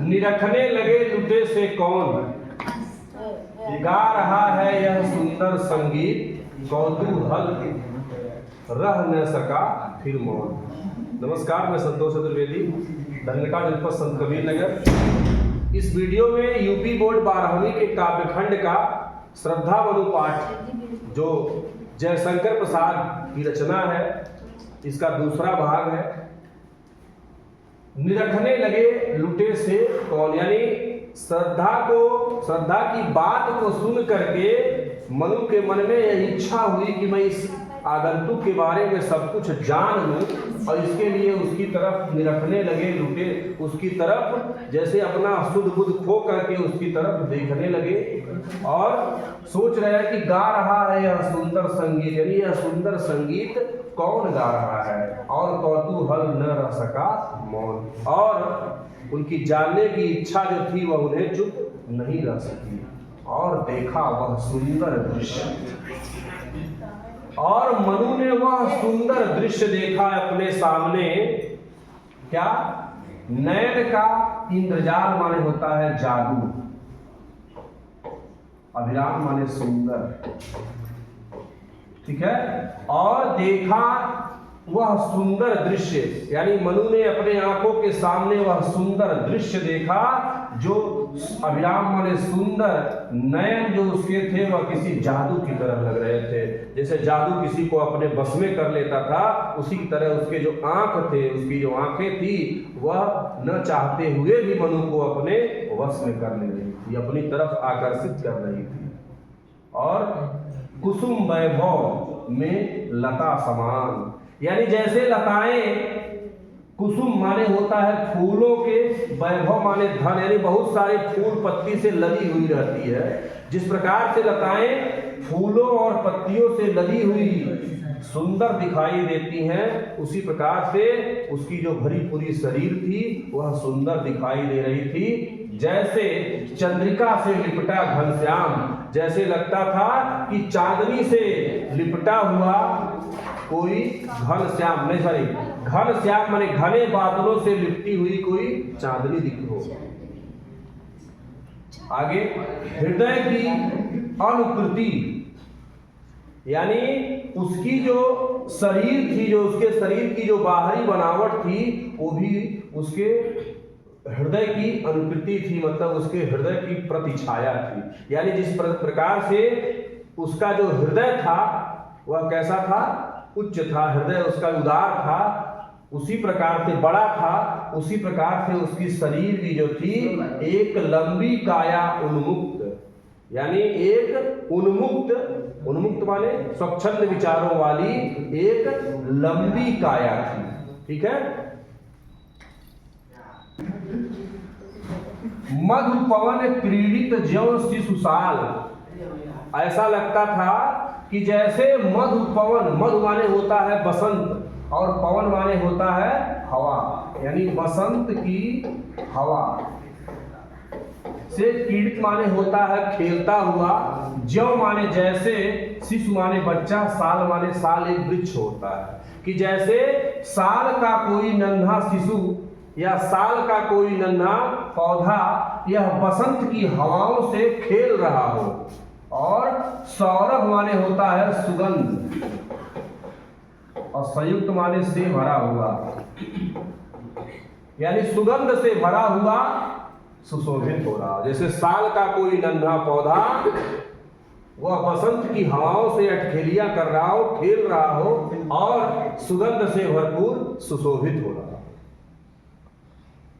निरखने लगे लुटे से कौन, गा रहा है यह सुंदर संगीत, कौतूहल रह न सका फिर मौन। नमस्कार, मैं संतोष चतुर्वेदी, दंडका जनपद संत कबीर नगर। इस वीडियो में यूपी बोर्ड 12वीं के काव्यखंड का श्रद्धा मनु पाठ जो जयशंकर प्रसाद की रचना है, इसका दूसरा भाग है। निरखने लगे लुटे से कौन, यानी श्रद्धा की बात को सुन करके मनु के मन में यह इच्छा हुई कि मैं इस आगंतुक के बारे में सब कुछ जान लूं, और इसके लिए उसकी तरफ निरखने लगे लुटे, उसकी तरफ जैसे अपना शुद्ध बुद्ध खो करके उसकी तरफ देखने लगे और सोच रहे हैं कि गा रहा है यह सुंदर संगीत, यानी यह सुंदर संगीत कौन गा रहा है। और कौतूहल न रह सका मौन, और उनकी जानने की इच्छा जो थी वह उन्हें चुप नहीं रह सकी। और देखा वह सुंदर दृश्य, और मनु ने वह सुंदर दृश्य देखा अपने सामने। क्या? नयन का इंद्रजाल माने होता है जादू, अभिराम माने सुंदर, ठीक है। और देखा वह सुंदर दृश्य, यानी मनु ने अपने आंखों के सामने वह सुंदर दृश्य देखा जो अभिराम माने सुंदर, नयन जो उसके थे वह किसी जादू की तरह लग रहे थे। जैसे जादू किसी को अपने बस में कर लेता था, उसी की तरह उसके जो आंख थे, उसकी जो आंखें थी, वह न चाहते हुए भी मनु को अपने वश में कर ले रही थी, अपनी तरफ आकर्षित कर रही थी। और कुसुम वैभव में लता समान, यानी जैसे लताएं, कुसुम माने होता है फूलों के, वैभव माने धन, यानी बहुत सारे फूल पत्ती से लदी हुई रहती है। जिस प्रकार से लताएं फूलों और पत्तियों से लदी हुई सुंदर दिखाई देती हैं, उसी प्रकार से उसकी जो भरी पूरी शरीर थी वह सुंदर दिखाई दे रही थी। जैसे चंद्रिका से लिपटा घनश्याम, जैसे लगता था कि चांदनी से लिपटा हुआ कोई घनश्याम, नहीं सॉरी, घनश्याम माने घने बादलों से लिपटी हुई कोई चांदनी दिख हो। आगे, हृदय की अनुकृति, यानी उसकी जो शरीर थी, जो उसके शरीर की जो बाहरी बनावट थी, वो भी उसके हृदय की अनुकृति थी, मतलब उसके हृदय की प्रतिछाया थी। यानी जिस प्रकार से उसका जो हृदय था वह कैसा था? उच्च था, हृदय उसका उदार था, उसी प्रकार से बड़ा था, उसी प्रकार से उसकी शरीर भी जो थी एक लंबी काया उन्मुक्त, यानी एक उन्मुक्त माने स्वच्छंद विचारों वाली एक लंबी काया थी, ठीक है। मधु पवन क्रीडित ज्यों शिशुशाल, ऐसा लगता था कि जैसे मधु पवन, मधु माने होता है बसंत और पवन माने होता है हवा, यानी बसंत की हवा से क्रीडित माने होता है खेलता हुआ, ज्यों माने जैसे, शिशु माने बच्चा, साल माने साल एक वृक्ष होता है, कि जैसे साल का कोई नन्हा शिशु या साल का कोई नन्हा पौधा यह बसंत की हवाओं से खेल रहा हो। और सौरभ माने होता है सुगंध, और संयुक्त माने से भरा हुआ, यानी सुगंध से भरा हुआ, सुशोभित हो रहा। जैसे साल का कोई नन्हा पौधा वह बसंत की हवाओं से अटखेलियां कर रहा हो, खेल रहा हो, और सुगंध से भरपूर सुशोभित हो रहा।